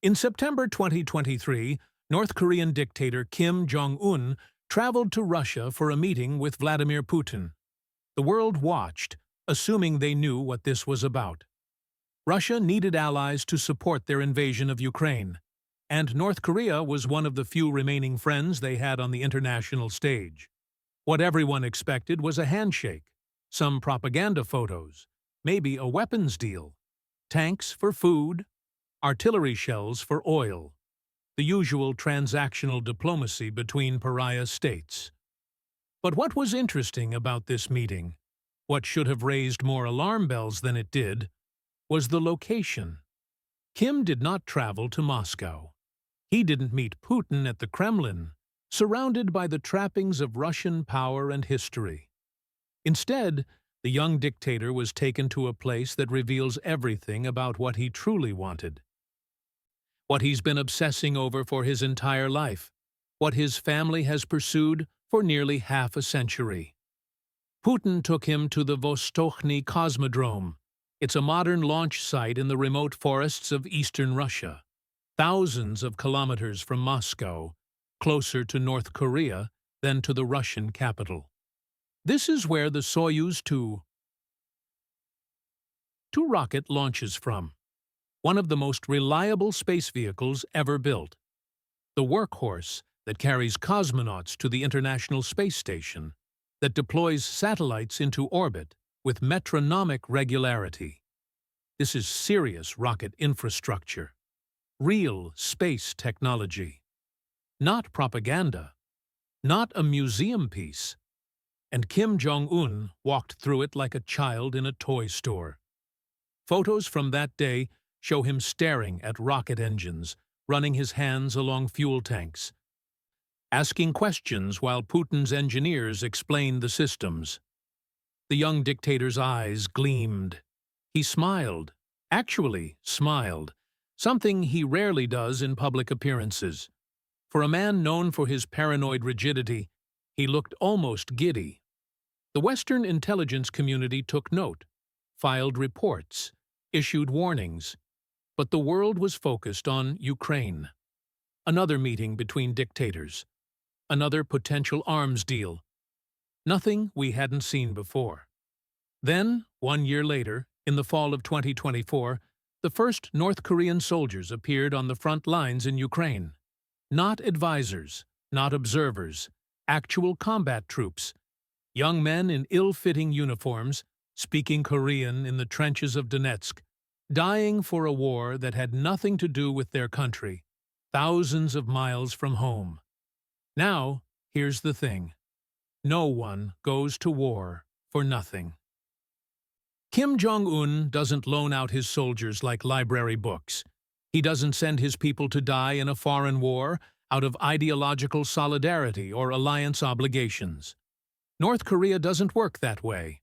In September 2023, North Korean dictator Kim Jong-un traveled to Russia for a meeting with Vladimir Putin. The world watched, assuming they knew what this was about. Russia needed allies to support their invasion of Ukraine, and North Korea was one of the few remaining friends they had on the international stage. What everyone expected was a handshake, some propaganda photos, maybe a weapons deal, tanks for food, artillery shells for oil, the usual transactional diplomacy between pariah states. But what was interesting about this meeting, what should have raised more alarm bells than it did, was the location. Kim did not travel to Moscow. He didn't meet Putin at the Kremlin, surrounded by the trappings of Russian power and history. Instead, the young dictator was taken to a place that reveals everything about what he truly wanted. What he's been obsessing over for his entire life, what his family has pursued for nearly half a century. Putin took him to the Vostochny Cosmodrome. It's a modern launch site in the remote forests of eastern Russia, thousands of kilometers from Moscow, closer to North Korea than to the Russian capital. This is where the Soyuz 2 rocket launches from, one of the most reliable space vehicles ever built, the workhorse that carries cosmonauts to the International Space Station, that deploys satellites into orbit with metronomic regularity. This is serious rocket infrastructure, real space technology, not propaganda, not a museum piece. And Kim Jong-un walked through it like a child in a toy store. Photos from that day show him staring at rocket engines, running his hands along fuel tanks, asking questions while Putin's engineers explained the systems. The young dictator's eyes gleamed. He smiled, actually smiled, something he rarely does in public appearances. For a man known for his paranoid rigidity, he looked almost giddy. The Western intelligence community took note, filed reports, issued warnings, but the world was focused on Ukraine. Another meeting between dictators. Another potential arms deal. Nothing we hadn't seen before. Then, 1 year later, in the fall of 2024, the first North Korean soldiers appeared on the front lines in Ukraine. Not advisors, not observers, actual combat troops. Young men in ill-fitting uniforms, speaking Korean in the trenches of Donetsk, dying for a war that had nothing to do with their country, thousands of miles from home. Now, here's the thing. No one goes to war for nothing. Kim Jong-un doesn't loan out his soldiers like library books. He doesn't send his people to die in a foreign war out of ideological solidarity or alliance obligations. North Korea doesn't work that way.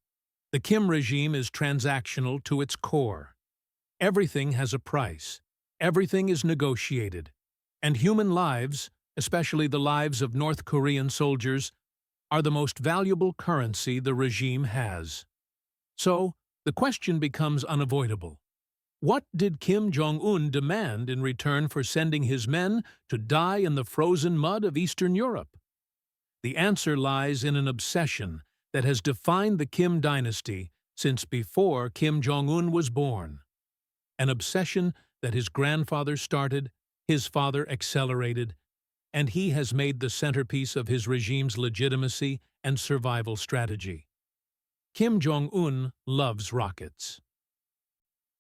The Kim regime is transactional to its core. Everything has a price. Everything is negotiated. And human lives, especially the lives of North Korean soldiers, are the most valuable currency the regime has. So, the question becomes unavoidable. What did Kim Jong-un demand in return for sending his men to die in the frozen mud of Eastern Europe? The answer lies in an obsession that has defined the Kim dynasty since before Kim Jong-un was born. An obsession that his grandfather started, his father accelerated, and he has made the centerpiece of his regime's legitimacy and survival strategy. Kim Jong-un loves rockets.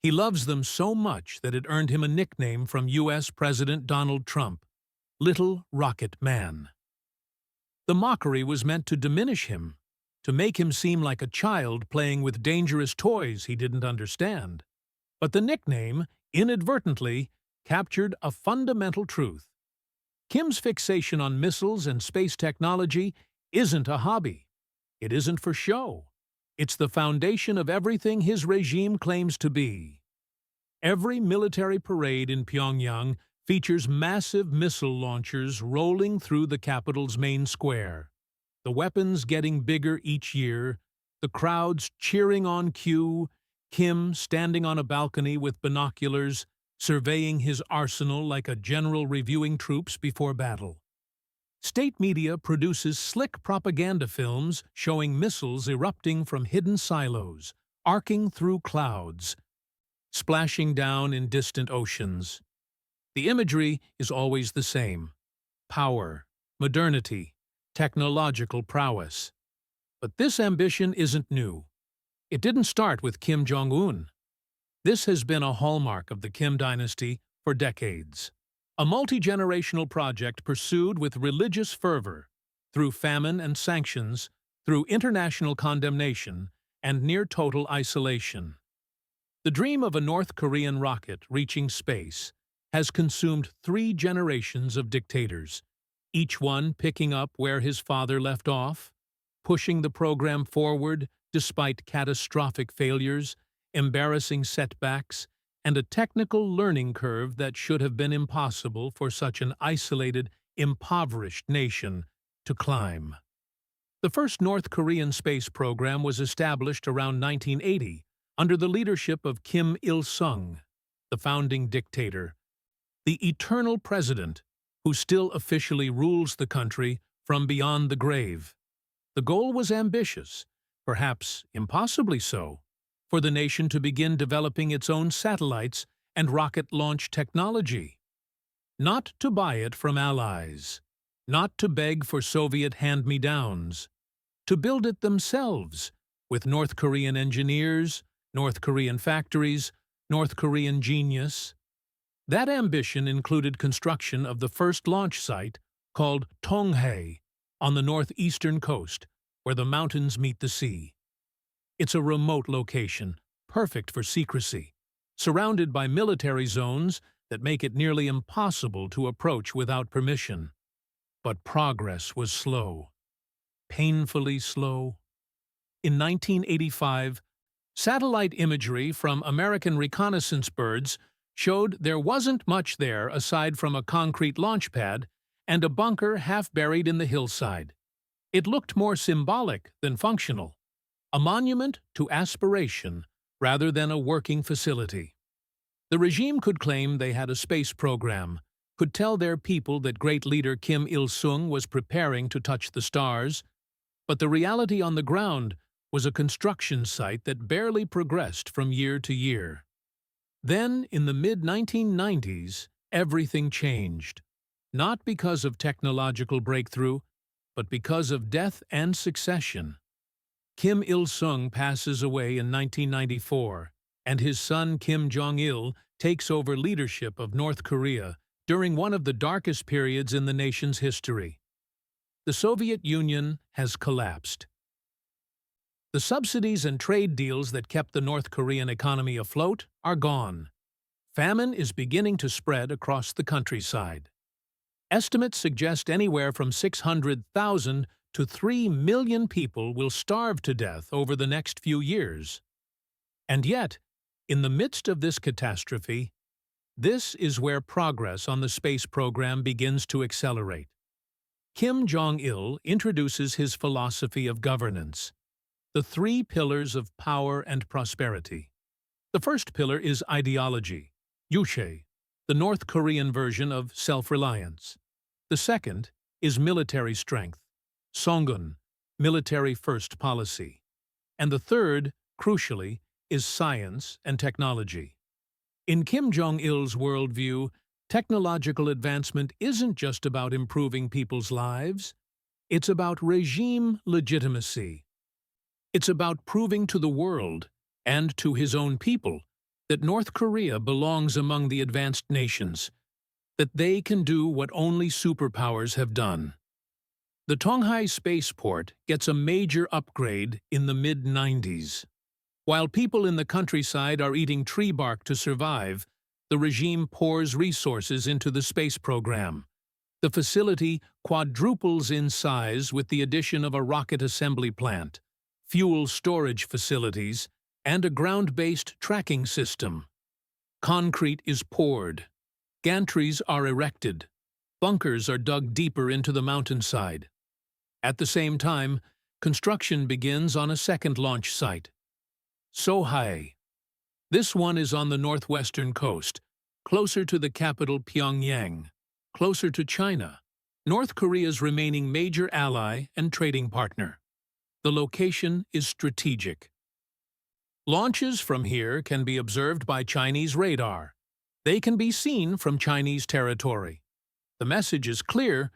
He loves them so much that it earned him a nickname from U.S. President Donald Trump, Little Rocket Man. The mockery was meant to diminish him, to make him seem like a child playing with dangerous toys he didn't understand. But the nickname, inadvertently, captured a fundamental truth. Kim's fixation on missiles and space technology isn't a hobby. It isn't for show. It's the foundation of everything his regime claims to be. Every military parade in Pyongyang features massive missile launchers rolling through the capital's main square, the weapons getting bigger each year, the crowds cheering on cue, Kim standing on a balcony with binoculars, surveying his arsenal like a general reviewing troops before battle. State media produces slick propaganda films showing missiles erupting from hidden silos, arcing through clouds, splashing down in distant oceans. The imagery is always the same: power, modernity, technological prowess. But this ambition isn't new. It didn't start with Kim Jong-un. This has been a hallmark of the Kim dynasty for decades. A multi-generational project pursued with religious fervor, through famine and sanctions, through international condemnation, and near-total isolation. The dream of a North Korean rocket reaching space has consumed 3 generations of dictators, each one picking up where his father left off, pushing the program forward despite catastrophic failures, embarrassing setbacks, and a technical learning curve that should have been impossible for such an isolated, impoverished nation to climb. The first North Korean space program was established around 1980 under the leadership of Kim Il-sung, the founding dictator, the eternal president who still officially rules the country from beyond the grave. The goal was ambitious, perhaps impossibly so, for the nation to begin developing its own satellites and rocket launch technology. Not to buy it from allies, not to beg for Soviet hand-me-downs, to build it themselves with North Korean engineers, North Korean factories, North Korean genius. That ambition included construction of the first launch site, called Tonghae, on the northeastern coast, where the mountains meet the sea. It's a remote location, perfect for secrecy, surrounded by military zones that make it nearly impossible to approach without permission. But progress was slow, painfully slow. In 1985, satellite imagery from American reconnaissance birds showed there wasn't much there aside from a concrete launch pad and a bunker half buried in the hillside. It looked more symbolic than functional, a monument to aspiration rather than a working facility. The regime could claim they had a space program, could tell their people that great leader Kim Il-sung was preparing to touch the stars, but the reality on the ground was a construction site that barely progressed from year to year. Then, in the mid-1990s, everything changed, not because of technological breakthrough, but because of death and succession. Kim Il-sung passes away in 1994, and his son Kim Jong-il takes over leadership of North Korea during one of the darkest periods in the nation's history. The Soviet Union has collapsed. The subsidies and trade deals that kept the North Korean economy afloat are gone. Famine is beginning to spread across the countryside. Estimates suggest anywhere from 600,000 to 3 million people will starve to death over the next few years. And yet, in the midst of this catastrophe, this is where progress on the space program begins to accelerate. Kim Jong-il introduces his philosophy of governance, the 3 pillars of power and prosperity. The first pillar is ideology, Yuche, the North Korean version of self-reliance. The second is military strength, Songun, military-first policy. And the third, crucially, is science and technology. In Kim Jong-il's worldview, technological advancement isn't just about improving people's lives. It's about regime legitimacy. It's about proving to the world, and to his own people, that North Korea belongs among the advanced nations, that they can do what only superpowers have done. The Tonghae spaceport gets a major upgrade in the mid-90s. While people in the countryside are eating tree bark to survive, the regime pours resources into the space program. The facility quadruples in size with the addition of a rocket assembly plant, fuel storage facilities, and a ground-based tracking system. Concrete is poured. Gantries are erected. Bunkers are dug deeper into the mountainside. At the same time, construction begins on a second launch site, Sohae. This one is on the northwestern coast, closer to the capital Pyongyang, closer to China, North Korea's remaining major ally and trading partner. The location is strategic. Launches from here can be observed by Chinese radar. They can be seen from Chinese territory. The message is clear: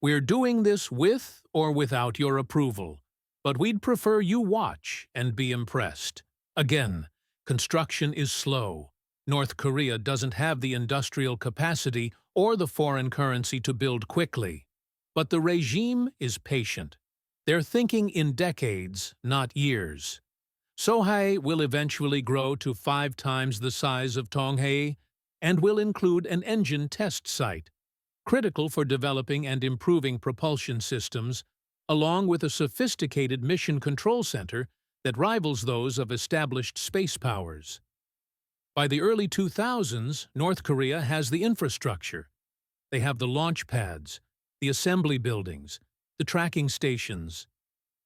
we're doing this with or without your approval, but we'd prefer you watch and be impressed. Again, construction is slow. North Korea doesn't have the industrial capacity or the foreign currency to build quickly. But the regime is patient. They're thinking in decades, not years. Sohae will eventually grow to 5 times the size of Tonghae and will include an engine test site, critical for developing and improving propulsion systems, along with a sophisticated mission control center that rivals those of established space powers. By the early 2000s, North Korea has the infrastructure. They have the launch pads, the assembly buildings, the tracking stations.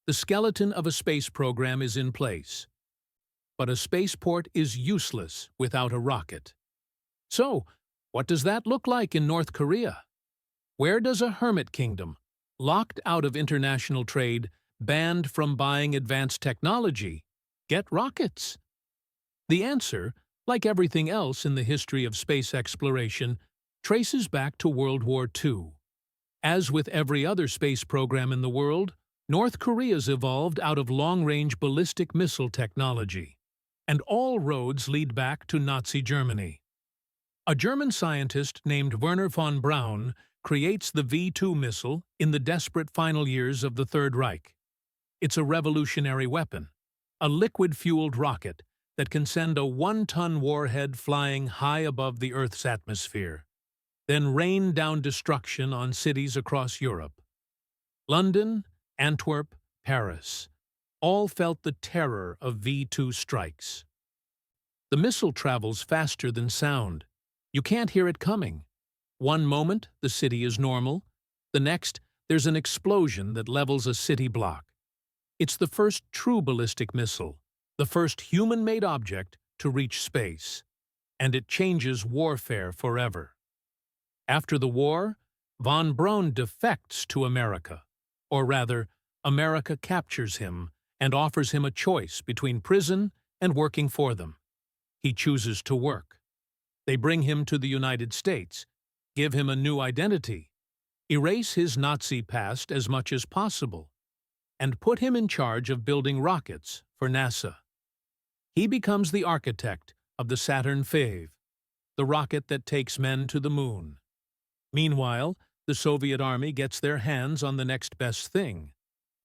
The skeleton of a space program is in place. But a spaceport is useless without a rocket. So, what does that look like in North Korea? Where does a hermit kingdom, locked out of international trade, banned from buying advanced technology, get rockets? The answer, like everything else in the history of space exploration, traces back to World War II. As with every other space program in the world, North Korea's evolved out of long-range ballistic missile technology. And all roads lead back to Nazi Germany. A German scientist named Werner von Braun creates the V-2 missile in the desperate final years of the Third Reich. It's a revolutionary weapon, a liquid-fueled rocket that can send a 1-ton warhead flying high above the Earth's atmosphere, then rain down destruction on cities across Europe. London, Antwerp, Paris, all felt the terror of V-2 strikes. The missile travels faster than sound. You can't hear it coming. One moment, the city is normal. The next, there's an explosion that levels a city block. It's the first true ballistic missile, the first human-made object to reach space. And it changes warfare forever. After the war, von Braun defects to America. Or rather, America captures him and offers him a choice between prison and working for them. He chooses to work. They bring him to the United States, give him a new identity, erase his Nazi past as much as possible, and put him in charge of building rockets for NASA. He becomes the architect of the Saturn V, the rocket that takes men to the moon. Meanwhile, the Soviet Army gets their hands on the next best thing: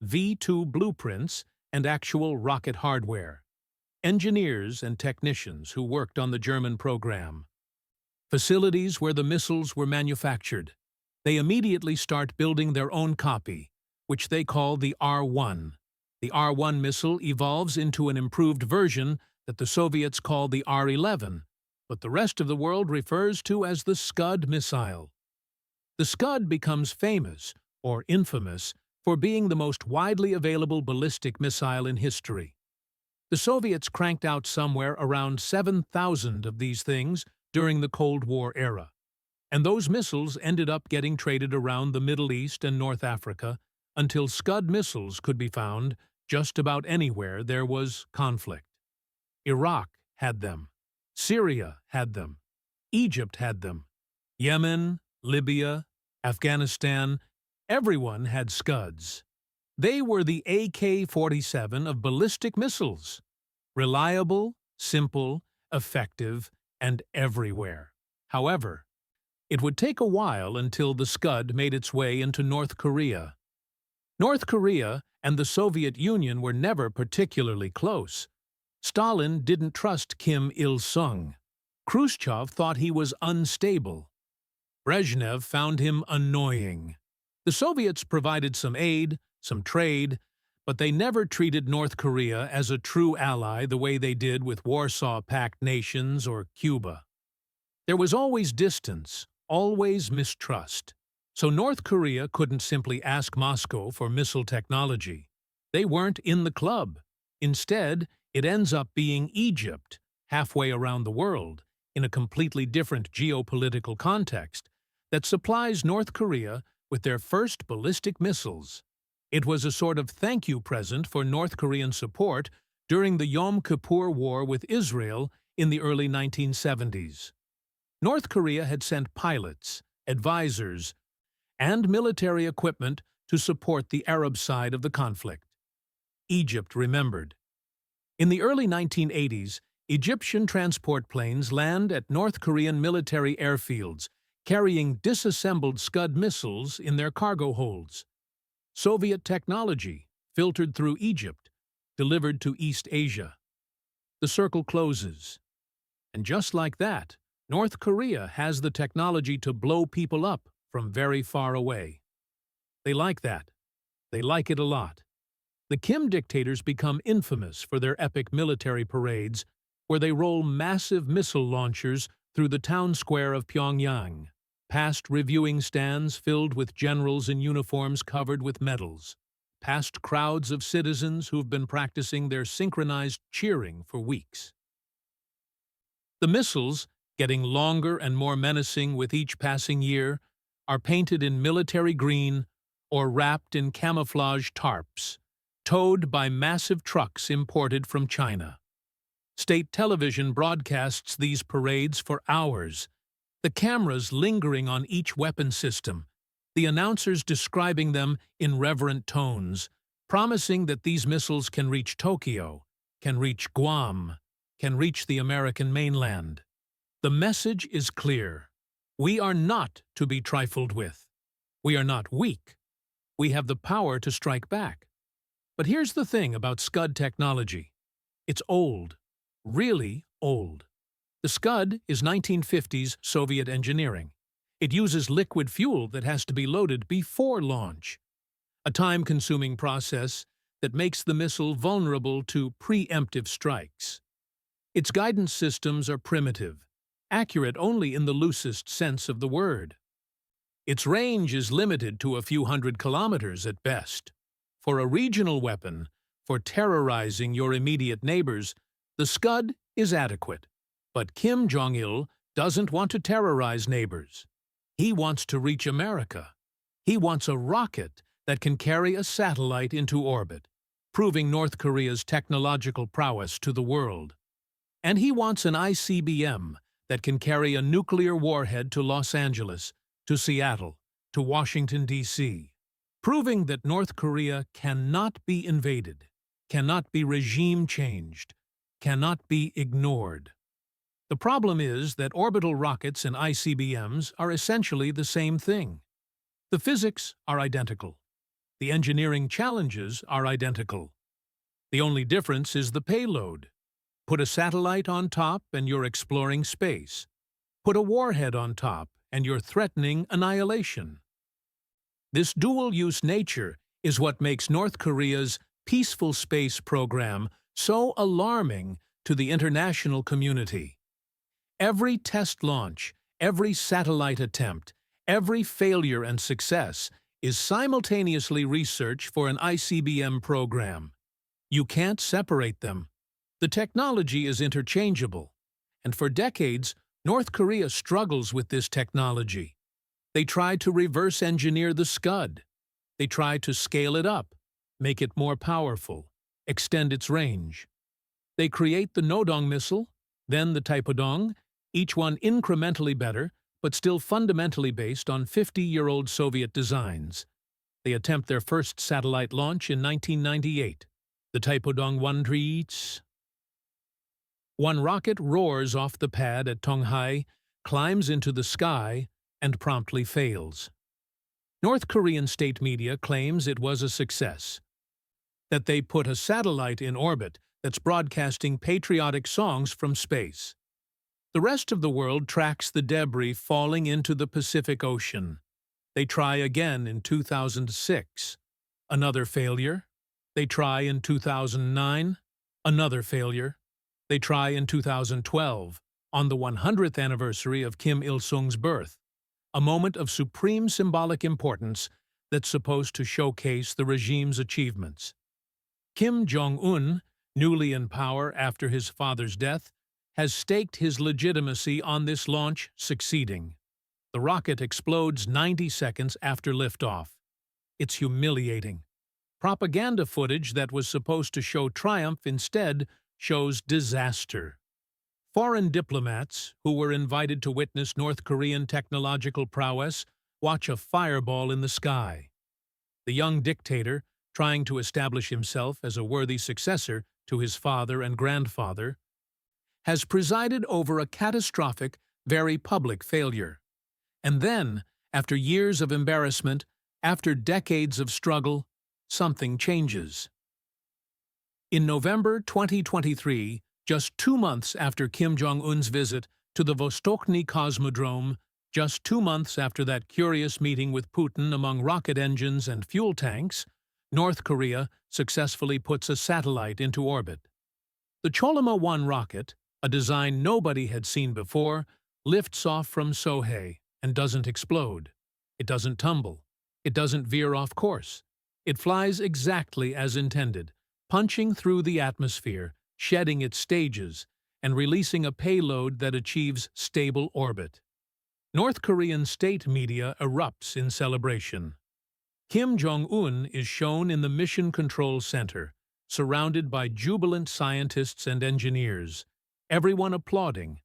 V-2 blueprints and actual rocket hardware. Engineers and technicians who worked on the German program. Facilities where the missiles were manufactured. They immediately start building their own copy, which they call the R-1. The R-1 missile evolves into an improved version that the Soviets call the R-11, but the rest of the world refers to as the Scud missile. The Scud becomes famous, or infamous, for being the most widely available ballistic missile in history. The Soviets cranked out somewhere around 7,000 of these things during the Cold War era, and those missiles ended up getting traded around the Middle East and North Africa until Scud missiles could be found just about anywhere there was conflict. Iraq had them. Syria had them. Egypt had them. Yemen, Libya, Afghanistan, everyone had Scuds. They were the AK-47 of ballistic missiles. Reliable, simple, effective, and everywhere. However, it would take a while until the Scud made its way into North Korea. North Korea and the Soviet Union were never particularly close. Stalin didn't trust Kim Il-sung. Khrushchev thought he was unstable. Brezhnev found him annoying. The Soviets provided some aid, some trade, but they never treated North Korea as a true ally the way they did with Warsaw Pact nations or Cuba. There was always distance, always mistrust. So North Korea couldn't simply ask Moscow for missile technology. They weren't in the club. Instead, it ends up being Egypt, halfway around the world, in a completely different geopolitical context, that supplies North Korea with their first ballistic missiles. It was a sort of thank you present for North Korean support during the Yom Kippur War with Israel in the early 1970s. North Korea had sent pilots, advisors, and military equipment to support the Arab side of the conflict. Egypt remembered. In the early 1980s, Egyptian transport planes land at North Korean military airfields, carrying disassembled Scud missiles in their cargo holds. Soviet technology, filtered through Egypt, delivered to East Asia. The circle closes. And just like that, North Korea has the technology to blow people up from very far away. They like that. They like it a lot. The Kim dictators become infamous for their epic military parades, where they roll massive missile launchers through the town square of Pyongyang, past reviewing stands filled with generals in uniforms covered with medals, past crowds of citizens who've been practicing their synchronized cheering for weeks. The missiles, getting longer and more menacing with each passing year, are painted in military green or wrapped in camouflage tarps, towed by massive trucks imported from China. State television broadcasts these parades for hours, the cameras lingering on each weapon system, the announcers describing them in reverent tones, promising that these missiles can reach Tokyo, can reach Guam, can reach the American mainland. The message is clear. We are not to be trifled with. We are not weak. We have the power to strike back. But here's the thing about Scud technology. It's old. Really old. The Scud is 1950s Soviet engineering. It uses liquid fuel that has to be loaded before launch, a time-consuming process that makes the missile vulnerable to preemptive strikes. Its guidance systems are primitive, accurate only in the loosest sense of the word. Its range is limited to a few hundred kilometers at best. For a regional weapon, for terrorizing your immediate neighbors, the Scud is adequate. But Kim Jong-il doesn't want to terrorize neighbors. He wants to reach America. He wants a rocket that can carry a satellite into orbit, proving North Korea's technological prowess to the world. And he wants an ICBM that can carry a nuclear warhead to Los Angeles, to Seattle, to Washington, D.C., proving that North Korea cannot be invaded, cannot be regime changed, cannot be ignored. The problem is that orbital rockets and ICBMs are essentially the same thing. The physics are identical. The engineering challenges are identical. The only difference is the payload. Put a satellite on top and you're exploring space. Put a warhead on top and you're threatening annihilation. This dual-use nature is what makes North Korea's peaceful space program so alarming to the international community. Every test launch, every satellite attempt, every failure and success is simultaneously research for an ICBM program. You can't separate them. The technology is interchangeable, and for decades, North Korea struggles with this technology. They try to reverse engineer the Scud. They try to scale it up, make it more powerful, extend its range. They create the Nodong missile, then the Taepodong, each one incrementally better, but still fundamentally based on 50-year-old Soviet designs. They attempt their first satellite launch in 1998. The Taepodong 1 treats. One rocket roars off the pad at Tonghai, climbs into the sky, and promptly fails. North Korean state media claims it was a success, that they put a satellite in orbit that's broadcasting patriotic songs from space. The rest of the world tracks the debris falling into the Pacific Ocean. They try again in 2006. Another failure. They try in 2009. Another failure. They try in 2012, on the 100th anniversary of Kim Il-sung's birth, a moment of supreme symbolic importance that's supposed to showcase the regime's achievements. Kim Jong-un, newly in power after his father's death, has staked his legitimacy on this launch succeeding. The rocket explodes 90 seconds after liftoff. It's humiliating. Propaganda footage that was supposed to show triumph instead shows disaster. Foreign diplomats, who were invited to witness North Korean technological prowess, watch a fireball in the sky. The young dictator, trying to establish himself as a worthy successor to his father and grandfather, has presided over a catastrophic, very public failure. And then, after years of embarrassment, after decades of struggle, something changes. In November 2023, just 2 months after Kim Jong-un's visit to the Vostochny Cosmodrome, just 2 months after that curious meeting with Putin among rocket engines and fuel tanks, North Korea successfully puts a satellite into orbit. The Cholima-1 rocket, a design nobody had seen before, lifts off from Sohae and doesn't explode. It doesn't tumble. It doesn't veer off course. It flies exactly as intended, punching through the atmosphere, shedding its stages, and releasing a payload that achieves stable orbit. North Korean state media erupts in celebration. Kim Jong-un is shown in the Mission Control Center, surrounded by jubilant scientists and engineers, everyone applauding,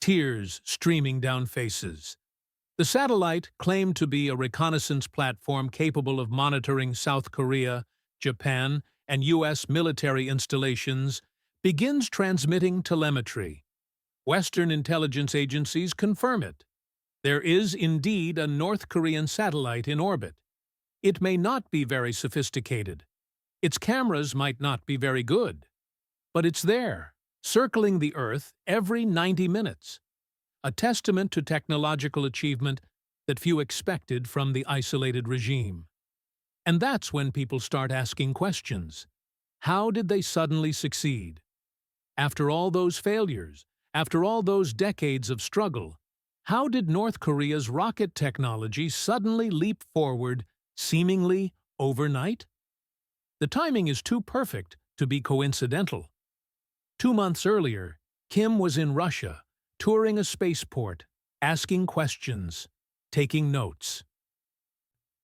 tears streaming down faces. The satellite, claimed to be a reconnaissance platform capable of monitoring South Korea, Japan, and U.S. military installations, begins transmitting telemetry. Western intelligence agencies confirm it. There is indeed a North Korean satellite in orbit. It may not be very sophisticated. Its cameras might not be very good. But it's there, circling the Earth every 90 minutes. A testament to technological achievement that few expected from the isolated regime. And that's when people start asking questions. How did they suddenly succeed? After all those failures, after all those decades of struggle, how did North Korea's rocket technology suddenly leap forward, seemingly overnight? The timing is too perfect to be coincidental. 2 months earlier, Kim was in Russia, touring a spaceport, asking questions, taking notes.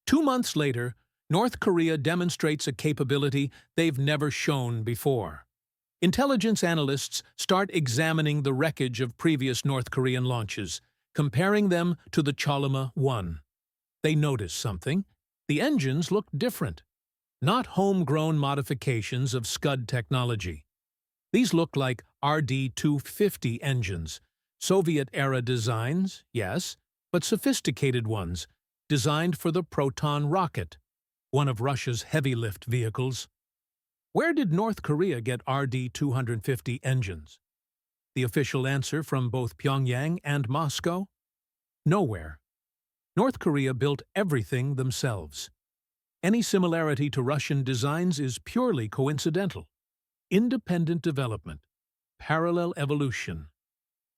2 months later, North Korea demonstrates a capability they've never shown before. Intelligence analysts start examining the wreckage of previous North Korean launches, comparing them to the Cholima-1. They notice something. The engines look different. Not homegrown modifications of Scud technology. These look like RD-250 engines, Soviet-era designs, yes, but sophisticated ones, designed for the Proton rocket, one of Russia's heavy-lift vehicles. Where did North Korea get RD-250 engines? The official answer from both Pyongyang and Moscow? Nowhere. North Korea built everything themselves. Any similarity to Russian designs is purely coincidental. Independent development. Parallel evolution.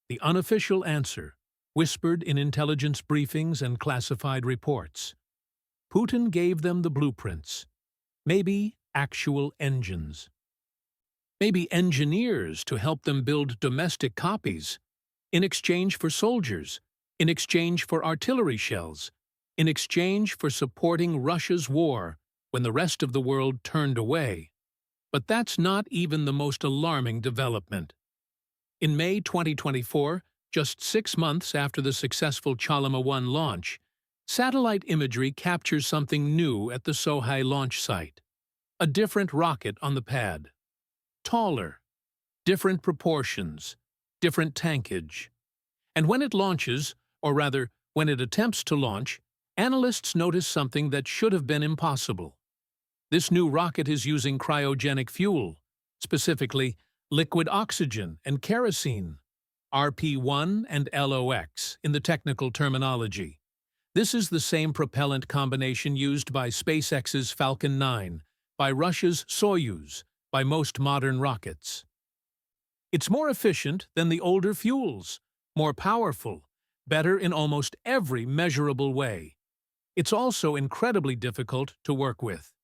The unofficial answer, whispered in intelligence briefings and classified reports. Putin gave them the blueprints. Maybe actual engines. Maybe engineers to help them build domestic copies, in exchange for soldiers, in exchange for artillery shells, in exchange for supporting Russia's war when the rest of the world turned away. But that's not even the most alarming development. In May 2024, just 6 months after the successful Cholima-1 launch, satellite imagery captures something new at the Sohae launch site. A different rocket on the pad. Taller, different proportions, different tankage. And when it launches, or rather, when it attempts to launch, analysts notice something that should have been impossible. This new rocket is using cryogenic fuel, specifically liquid oxygen and kerosene, RP1 and LOX in the technical terminology. This is the same propellant combination used by SpaceX's Falcon 9, by Russia's Soyuz, by most modern rockets. It's more efficient than the older fuels, more powerful, better in almost every measurable way. It's also incredibly difficult to work with.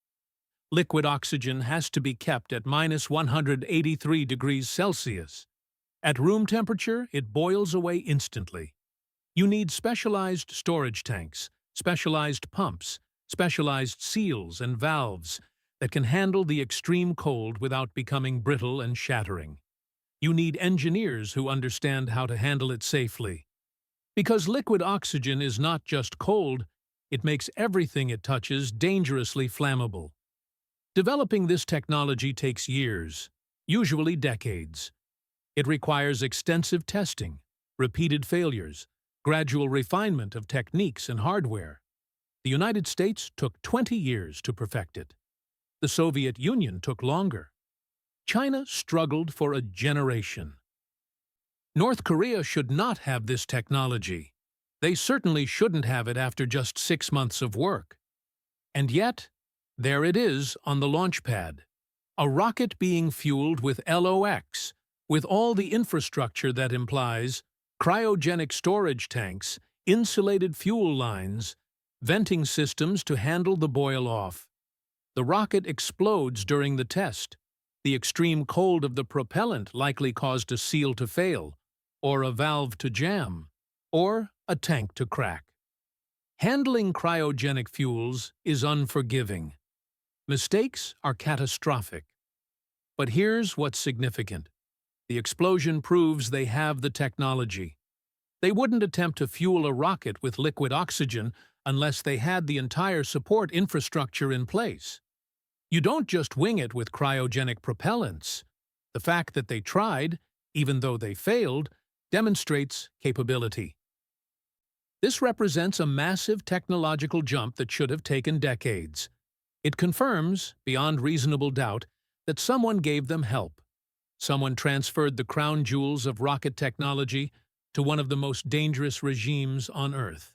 Liquid oxygen has to be kept at -183 degrees Celsius. At room temperature, it boils away instantly. You need specialized storage tanks, specialized pumps, specialized seals and valves that can handle the extreme cold without becoming brittle and shattering. You need engineers who understand how to handle it safely. Because liquid oxygen is not just cold, it makes everything it touches dangerously flammable. Developing this technology takes years, usually decades. It requires extensive testing, repeated failures, gradual refinement of techniques and hardware. The United States took 20 years to perfect it. The Soviet Union took longer. China struggled for a generation. North Korea should not have this technology. They certainly shouldn't have it after just 6 months of work. And yet, there it is on the launch pad. A rocket being fueled with LOX, with all the infrastructure that implies cryogenic storage tanks, insulated fuel lines, venting systems to handle the boil-off. The rocket explodes during the test. The extreme cold of the propellant likely caused a seal to fail, or a valve to jam, or a tank to crack. Handling cryogenic fuels is unforgiving. Mistakes are catastrophic. But here's what's significant. The explosion proves they have the technology. They wouldn't attempt to fuel a rocket with liquid oxygen unless they had the entire support infrastructure in place. You don't just wing it with cryogenic propellants. The fact that they tried, even though they failed, demonstrates capability. This represents a massive technological jump that should have taken decades. It confirms, beyond reasonable doubt, that someone gave them help. Someone transferred the crown jewels of rocket technology to one of the most dangerous regimes on Earth.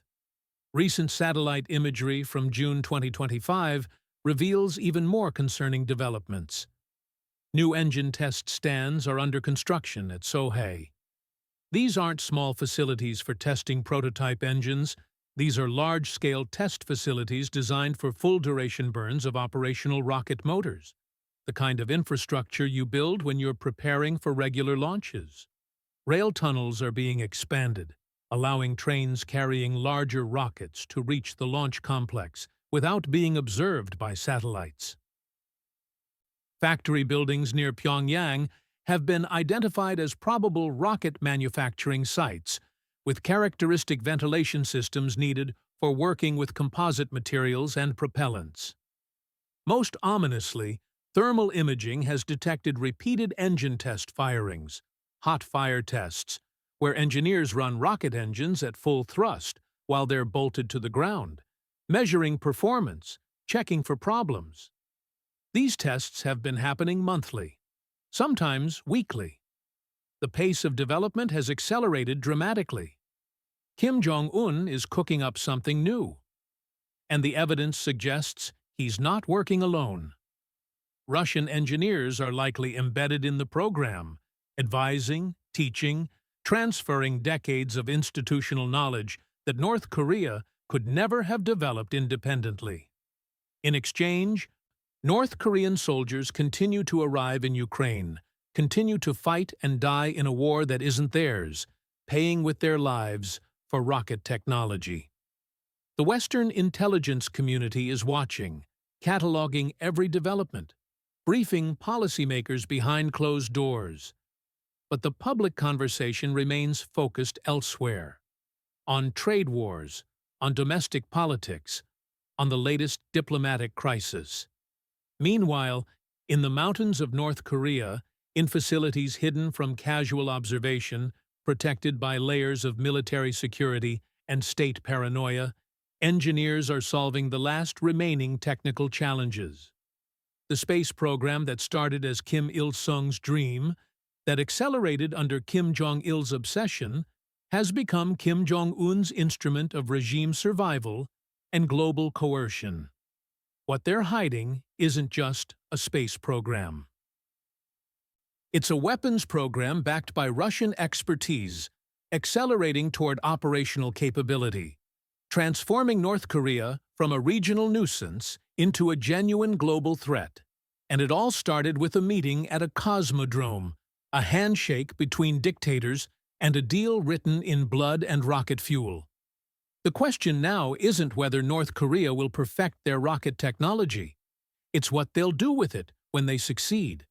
Recent satellite imagery from June 2025 reveals even more concerning developments. New engine test stands are under construction at Sohae. These aren't small facilities for testing prototype engines. These are large-scale test facilities designed for full-duration burns of operational rocket motors, the kind of infrastructure you build when you're preparing for regular launches. Rail tunnels are being expanded, allowing trains carrying larger rockets to reach the launch complex without being observed by satellites. Factory buildings near Pyongyang have been identified as probable rocket manufacturing sites, with characteristic ventilation systems needed for working with composite materials and propellants. Most ominously, thermal imaging has detected repeated engine test firings, hot fire tests, where engineers run rocket engines at full thrust while they're bolted to the ground, measuring performance, checking for problems. These tests have been happening monthly, sometimes weekly. The pace of development has accelerated dramatically. Kim Jong-un is cooking up something new, and the evidence suggests he's not working alone. Russian engineers are likely embedded in the program, advising, teaching, transferring decades of institutional knowledge that North Korea could never have developed independently. In exchange, North Korean soldiers continue to arrive in Ukraine, continue to fight and die in a war that isn't theirs, paying with their lives for rocket technology. The Western intelligence community is watching, cataloging every development, briefing policymakers behind closed doors. But the public conversation remains focused elsewhere, on trade wars, on domestic politics, on the latest diplomatic crisis. Meanwhile, in the mountains of North Korea, in facilities hidden from casual observation, protected by layers of military security and state paranoia, engineers are solving the last remaining technical challenges. The space program that started as Kim Il-sung's dream, that accelerated under Kim Jong-il's obsession, has become Kim Jong-un's instrument of regime survival and global coercion. What they're hiding isn't just a space program. It's a weapons program backed by Russian expertise, accelerating toward operational capability, transforming North Korea from a regional nuisance into a genuine global threat. And it all started with a meeting at a cosmodrome, a handshake between dictators, and a deal written in blood and rocket fuel. The question now isn't whether North Korea will perfect their rocket technology. It's what they'll do with it when they succeed.